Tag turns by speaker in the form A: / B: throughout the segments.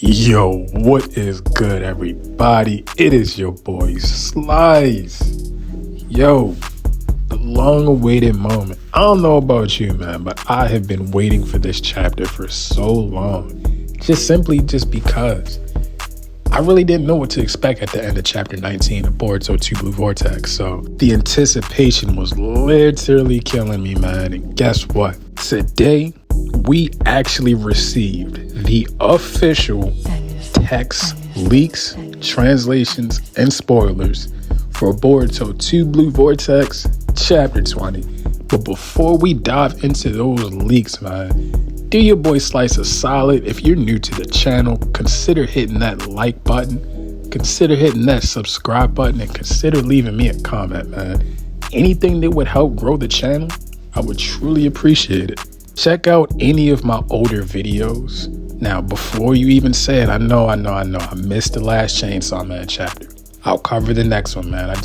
A: Yo, what is good, everybody? It is your boy Slice. Yo, the long-awaited moment. I don't know about you, man, but I have been waiting for this chapter for so long. Just because I really didn't know what to expect at the end of chapter 19 of Boruto 2 Blue Vortex. So the anticipation was literally killing me, man. And guess what? Today, we actually received the official text, leaks, translations, and spoilers for Boruto 2 Blue Vortex chapter 20. But before we dive into those leaks, man, do your boy Slice a solid. If you're new to the channel, consider hitting that like button, consider hitting that subscribe button, and consider leaving me a comment, man. Anything that would help grow the channel, I would truly appreciate it. Check out any of my older videos. Now, before you even say it, I know, I missed the last Chainsaw Man chapter. I'll cover the next one, man. I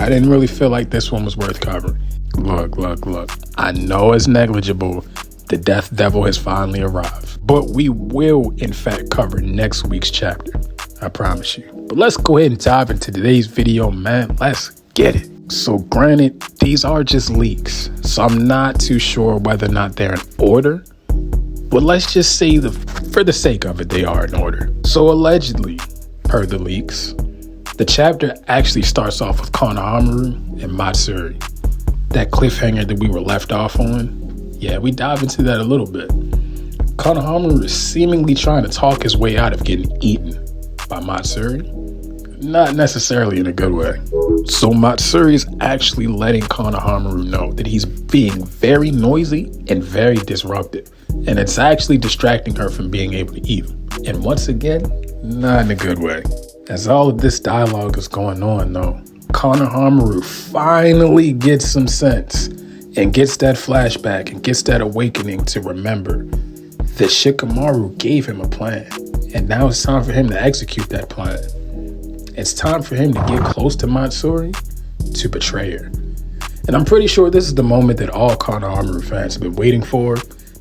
A: didn't really feel like this one was worth covering. Look. I know it's negligible. The Death Devil has finally arrived. But we will, in fact, cover next week's chapter. I promise you. But let's go ahead and dive into today's video, man. Let's get it. So granted, these are just leaks, so I'm not too sure whether or not they're in order, but let's just say for the sake of it, they are in order. So allegedly, per the leaks, the chapter actually starts off with Konohamaru and Matsuri. That cliffhanger that we were left off on, yeah, we dive into that a little bit. Konohamaru is seemingly trying to talk his way out of getting eaten by Matsuri. Not necessarily in a good way. So Matsuri is actually letting Konohamaru know that he's being very noisy and very disruptive. And it's actually distracting her from being able to eat him. And once again, not in a good way. As all of this dialogue is going on though, Konohamaru finally gets some sense and gets that flashback and gets that awakening to remember that Shikamaru gave him a plan. And now it's time for him to execute that plan. It's time for him to get close to Matsuri to betray her. And I'm pretty sure this is the moment that all Konohamaru fans have been waiting for.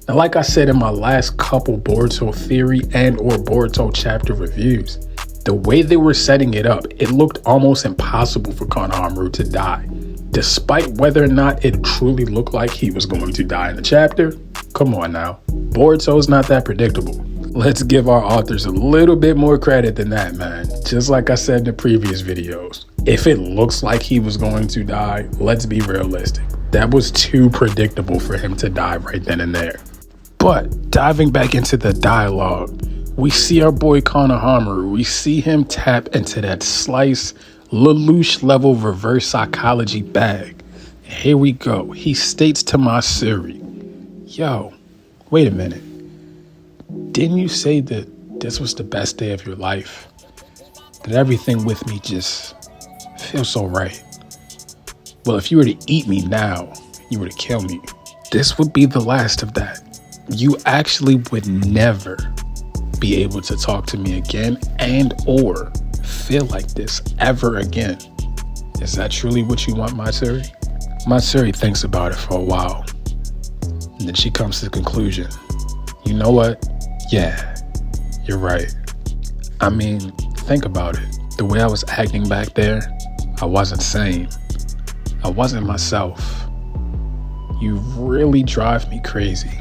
A: Now, like I said in my last couple Boruto theory and or Boruto chapter reviews, the way they were setting it up, it looked almost impossible for Konohamaru to die. Despite whether or not it truly looked like he was going to die in the chapter, come on now. Boruto's not that predictable. Let's give our authors a little bit more credit than that, man. Just like I said in the previous videos, if it looks like he was going to die, let's be realistic. That was too predictable for him to die right then and there. But diving back into the dialogue, we see our boy Konohamaru. We see him tap into that Slice Lelouch level reverse psychology bag. Here we go. He states to Matsuri, yo, wait a minute. Didn't you say that this was the best day of your life? That everything with me just feels so right. Well, if you were to eat me now, you were to kill me. This would be the last of that. You actually would never be able to talk to me again and or feel like this ever again. Is that truly what you want, Matsuri? Matsuri thinks about it for a while. And then she comes to the conclusion. You know what? Yeah, you're right. I mean, think about it. The way I was acting back there, I wasn't sane. I wasn't myself. You really drive me crazy,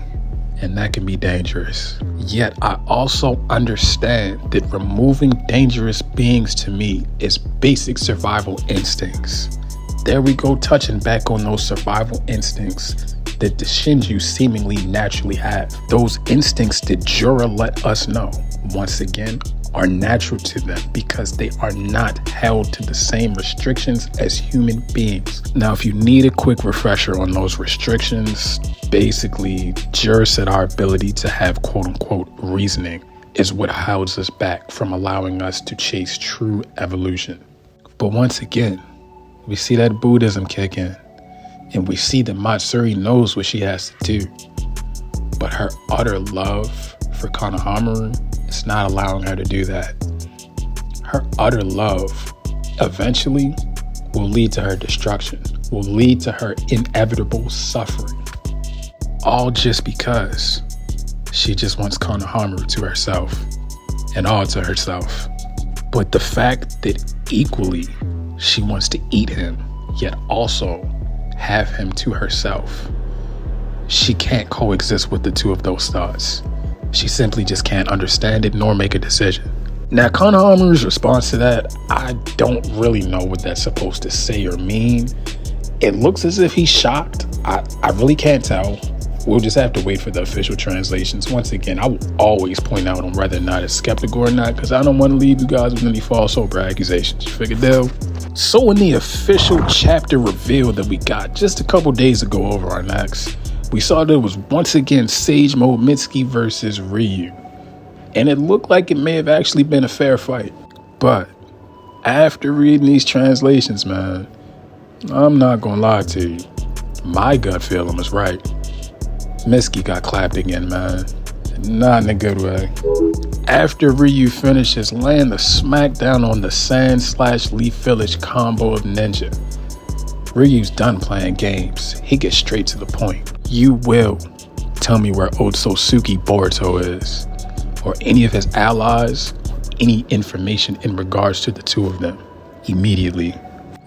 A: and that can be dangerous. Yet I also understand that removing dangerous beings to me is basic survival instincts. There we go, touching back on those survival instincts that the Shinju seemingly naturally have. Those instincts that Jura let us know, once again, are natural to them because they are not held to the same restrictions as human beings. Now, if you need a quick refresher on those restrictions, basically, Jura said our ability to have quote-unquote reasoning is what holds us back from allowing us to chase true evolution. But once again, we see that Buddhism kick in. And we see that Matsuri knows what she has to do. But her utter love for Konohamaru is not allowing her to do that. Her utter love eventually will lead to her destruction, will lead to her inevitable suffering. All just because she just wants Konohamaru to herself. and all to herself. But the fact that equally she wants to eat him, yet also have him to herself, she can't coexist with the two of those thoughts. She simply just can't understand it nor make a decision. Now, Konohamaru's response to that, I don't really know what that's supposed to say or mean. It looks as if he's shocked. I really can't tell. We'll just have to wait for the official translations. Once again, I will always point out on whether or not it's skeptical or not, because I don't want to leave you guys with any false hope or accusations. You figure deal? So in the official chapter reveal that we got just a couple days ago over on X, we saw that it was once again Sage Mode Mitsuki versus Ryu. And it looked like it may have actually been a fair fight. But after reading these translations, man, I'm not gonna lie to you. My gut feeling was right. Mitsuki got clapped again, man. Not in a good way. After Ryu finishes, land the smackdown on the Sand/Leaf Village combo of ninja. Ryu's done playing games. He gets straight to the point. You will tell me where Otsutsuki Boruto is, or any of his allies, any information in regards to the two of them, immediately.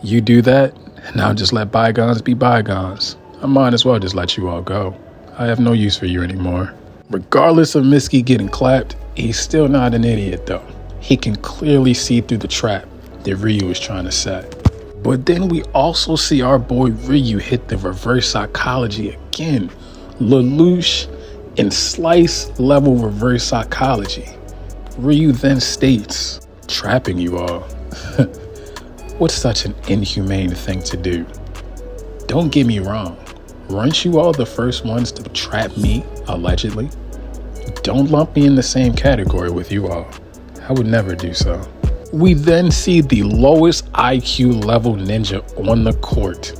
A: You do that, and I'll just let bygones be bygones. I might as well just let you all go. I have no use for you anymore. Regardless of Mitsuki getting clapped, he's still not an idiot though. He can clearly see through the trap that Ryu is trying to set. But then we also see our boy Ryu hit the reverse psychology again. Lelouch in slice level reverse psychology. Ryu then states, trapping you all. What's such an inhumane thing to do? Don't get me wrong. Weren't you all the first ones to trap me, allegedly? Don't lump me in the same category with you all. I would never do so. We then see the lowest IQ level ninja on the court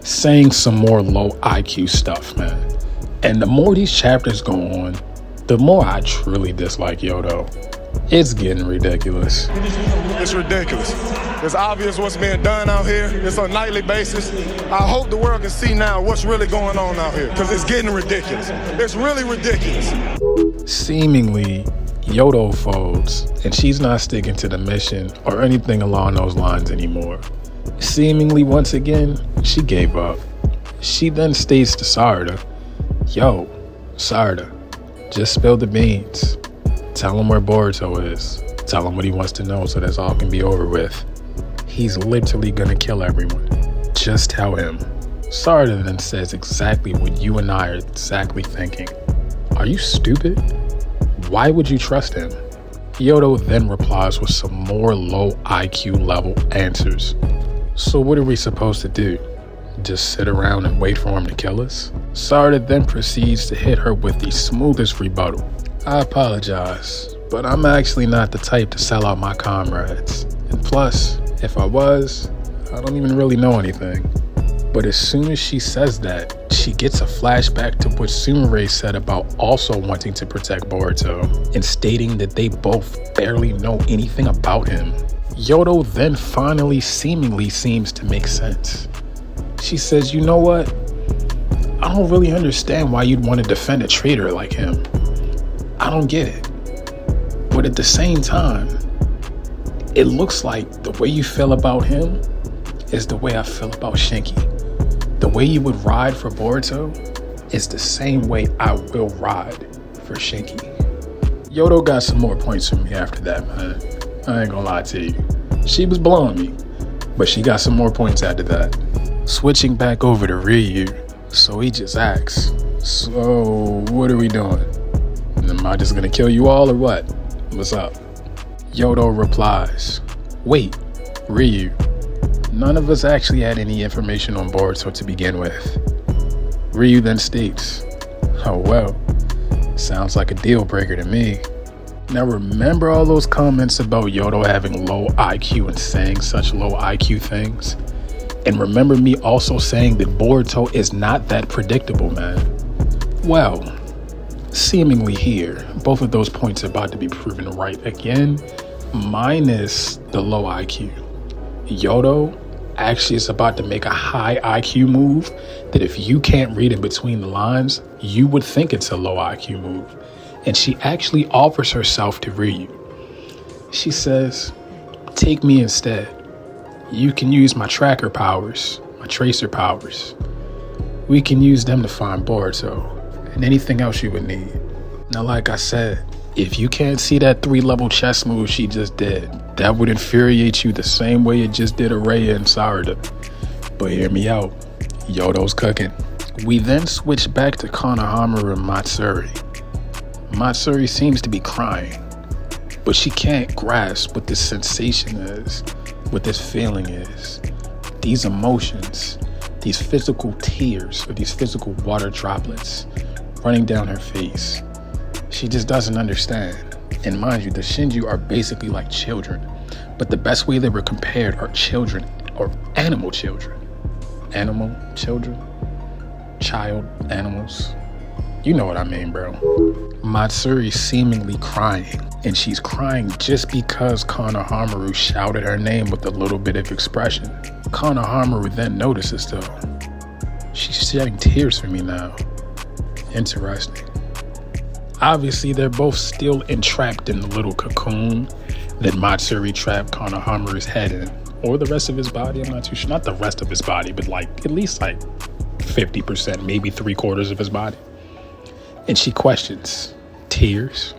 A: saying some more low IQ stuff, man. And the more these chapters go on, the more I truly dislike Yodo. It's getting ridiculous.
B: It's ridiculous. It's obvious what's being done out here. It's on a nightly basis. I hope the world can see now what's really going on out here, because it's getting ridiculous. It's really ridiculous.
A: Seemingly, Yodo folds, and she's not sticking to the mission or anything along those lines anymore. Seemingly, once again, she gave up. She then states to Sarada, yo, Sarada, just spill the beans. Tell him where Boruto is. Tell him what he wants to know so this all can be over with. He's literally gonna kill everyone. Just tell him. Sarada then says exactly what you and I are exactly thinking. Are you stupid? Why would you trust him? Yodo then replies with some more low IQ level answers. So what are we supposed to do? Just sit around and wait for him to kill us? Sarada then proceeds to hit her with the smoothest rebuttal. I apologize, but I'm actually not the type to sell out my comrades. And plus, if I was, I don't even really know anything. But as soon as she says that, she gets a flashback to what Sumire said about also wanting to protect Boruto and stating that they both barely know anything about him. Yodo then finally seemingly seems to make sense. She says, you know what? I don't really understand why you'd want to defend a traitor like him. I don't get it. But at the same time, it looks like the way you feel about him is the way I feel about Shinki. The way you would ride for Boruto is the same way I will ride for Shinki. Yodo got some more points from me after that, man. I ain't gonna lie to you. She was blowing me, but she got some more points after that. Switching back over to Ryu, so he just asks, so what are we doing? Am I just gonna kill you all or what? What's up? Yodo replies, wait, Ryu, none of us actually had any information on Boruto to begin with. Ryu then states, oh well, sounds like a deal breaker to me. Now remember all those comments about Yodo having low IQ and saying such low IQ things? And remember me also saying that Boruto is not that predictable, man. Well, seemingly here, both of those points are about to be proven right again, minus the low IQ. Yodo actually is about to make a high IQ move that if you can't read in between the lines, you would think it's a low IQ move. And she actually offers herself to Ryu. She says, take me instead. You can use my tracker powers, my tracer powers. We can use them to find Boruto and anything else you would need. Now, like I said, if you can't see that 3-level chess move she just did, that would infuriate you the same way it just did Araya and Sarada. But hear me out, Yodo's cooking. We then switch back to Konohamaru and Matsuri. Matsuri seems to be crying, but she can't grasp what this sensation is, what this feeling is. These emotions, these physical tears, or these physical water droplets running down her face. She just doesn't understand. And mind you, the Shinju are basically like children, but the best way they were compared are children, or animal children. Animal children? Child animals? You know what I mean, bro. Matsuri seemingly crying, and she's crying just because Konohamaru shouted her name with a little bit of expression. Konohamaru then notices though, she's shedding tears for me now. Interesting. Obviously, they're both still entrapped in the little cocoon that Matsuri trapped Konohamaru's head in, or the rest of his body, I'm not too sure. Not the rest of his body, but like at least like 50%, maybe 3/4 of his body. And she questions, tears?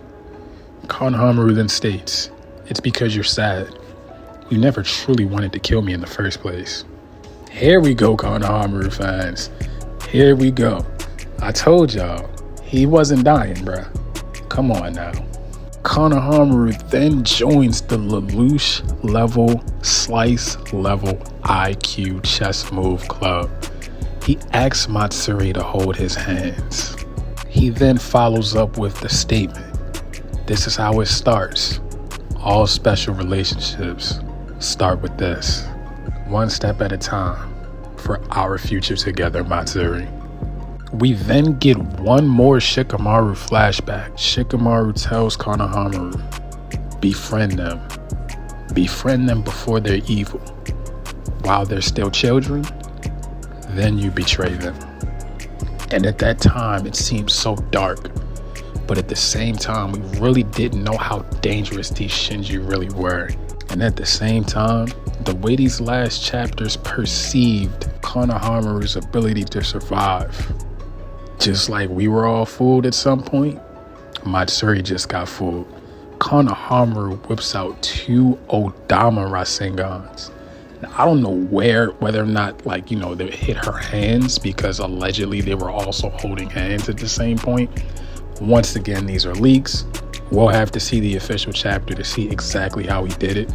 A: Konohamaru then states, it's because you're sad. You never truly wanted to kill me in the first place. Here we go, Konohamaru fans. Here we go. I told y'all, he wasn't dying, bruh. Come on now. Konohamaru then joins the Lelouch level, slice level IQ chess move club. He asks Matsuri to hold his hands. He then follows up with the statement, this is how it starts. All special relationships start with this. One step at a time for our future together, Matsuri. We then get one more Shikamaru flashback. Shikamaru tells Konohamaru, befriend them. Befriend them before they're evil. While they're still children, then you betray them. And at that time, it seemed so dark. But at the same time, we really didn't know how dangerous these Shinji really were. And at the same time, the way these last chapters perceived Konohamaru's ability to survive. Just like we were all fooled at some point, Matsuri just got fooled. Konohamaru whips out 2 Odama Rasengans. Now, I don't know whether or not, like, you know, they hit her hands because allegedly they were also holding hands at the same point. Once again, these are leaks. We'll have to see the official chapter to see exactly how he did it.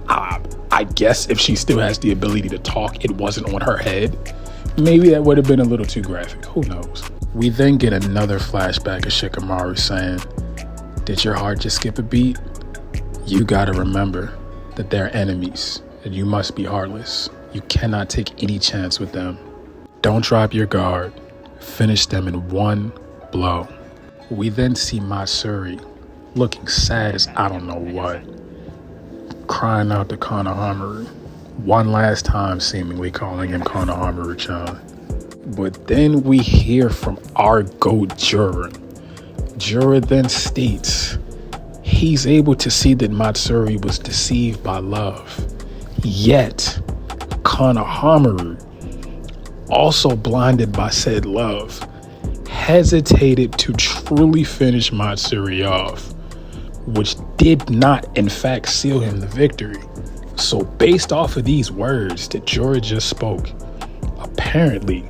A: I guess if she still has the ability to talk, it wasn't on her head. Maybe that would have been a little too graphic. Who knows? We then get another flashback of Shikamaru saying, did your heart just skip a beat? You gotta remember that they're enemies and you must be heartless. You cannot take any chance with them. Don't drop your guard. Finish them in one blow. We then see Matsuri looking sad as I don't know what, crying out to Konohamaru. One last time seemingly calling him Konohamaru-chan. But then we hear from our GOAT Jura. Jura then states he's able to see that Matsuri was deceived by love. Yet, Konohamaru, also blinded by said love, hesitated to truly finish Matsuri off, which did not in fact seal him the victory. So based off of these words that Jura just spoke, apparently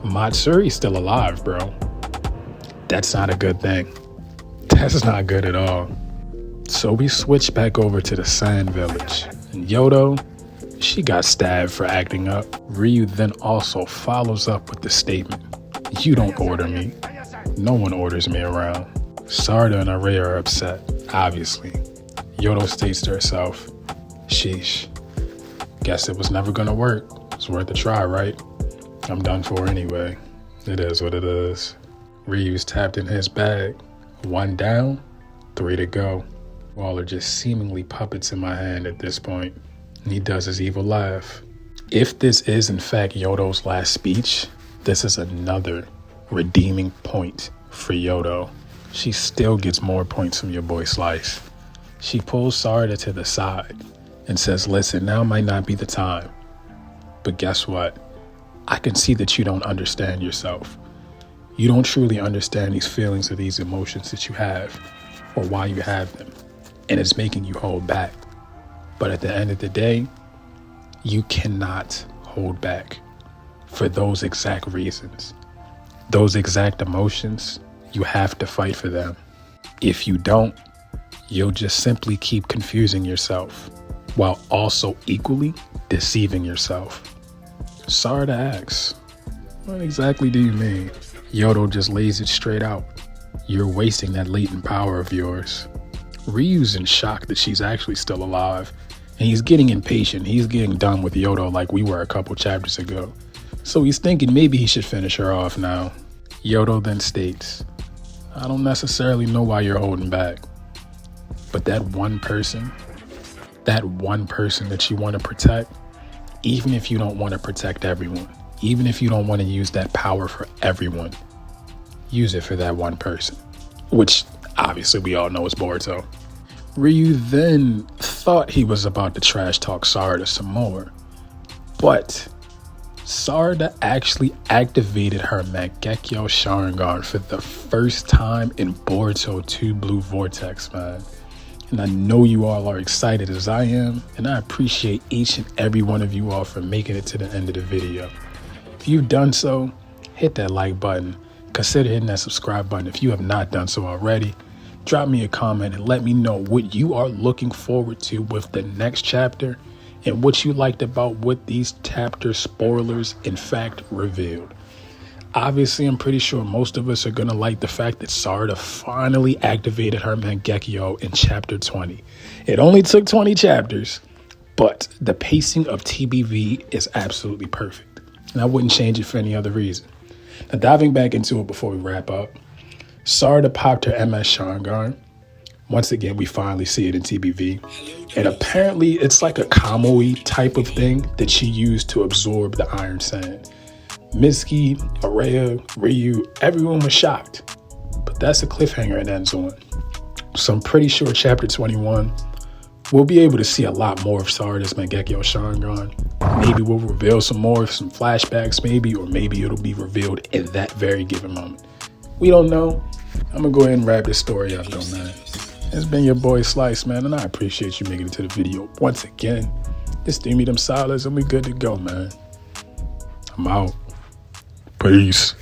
A: Matsuri's still alive, bro. That's not a good thing. That's not good at all. So we switch back over to the Sand Village. And Yodo, she got stabbed for acting up. Ryu then also follows up with the statement, you don't order me. No one orders me around. Sarada and Araya are upset, obviously. Yodo states to herself, sheesh, guess it was never gonna work. It's worth a try, right? I'm done for anyway. It is what it is. Ryu's tapped in his bag. 1 down, 3 to go. All are just seemingly puppets in my hand at this point. And he does his evil laugh. If this is in fact Yodo's last speech, this is another redeeming point for Yodo. She still gets more points from your boy Slice. She pulls Sarada to the side and says, listen, now might not be the time. But guess what? I can see that you don't understand yourself. You don't truly understand these feelings or these emotions that you have or why you have them. And it's making you hold back. But at the end of the day, you cannot hold back for those exact reasons. Those exact emotions, you have to fight for them. If you don't, you'll just simply keep confusing yourself while also equally deceiving yourself. Sarada asks, what exactly do you mean? Yodo just lays it straight out. You're wasting that latent power of yours. Ryu's in shock that she's actually still alive, and he's getting impatient. He's getting done with Yodo like we were a couple chapters ago. So he's thinking maybe he should finish her off now. Yodo then states, I don't necessarily know why you're holding back, but that one person that you want to protect, even if you don't want to protect everyone, even if you don't want to use that power for everyone, use it for that one person, which obviously we all know is Boruto. Ryu then thought he was about to trash talk Sarada some more, but Sarada actually activated her Mangekyou Sharingan for the first time in Boruto 2 Blue Vortex, man. And I know you all are excited as I am, and I appreciate each and every one of you all for making it to the end of the video. If you've done so, hit that like button. Consider hitting that subscribe button if you have not done so already. Drop me a comment and let me know what you are looking forward to with the next chapter and what you liked about what these chapter spoilers in fact revealed. Obviously, I'm pretty sure most of us are going to like the fact that Sarada finally activated her Mangekyou in chapter 20. It only took 20 chapters, but the pacing of TBV is absolutely perfect. And I wouldn't change it for any other reason. Now, diving back into it before we wrap up, Sarada popped her MS Sharingan. Once again, we finally see it in TBV. And apparently, it's like a Kamui type of thing that she used to absorb the Iron Sand. Mitsuki, Araya, Ryu, everyone was shocked. But that's a cliffhanger it ends on. So I'm pretty sure chapter 21, we'll be able to see a lot more of Sarada's Mangekyou Sharingan. Maybe we'll reveal some more, some flashbacks maybe, or maybe it'll be revealed in that very given moment. We don't know. I'm going to go ahead and wrap this story up though, man. It's been your boy Slice, man, and I appreciate you making it to the video once again. Just give me them solids and we good to go, man. I'm out. Peace.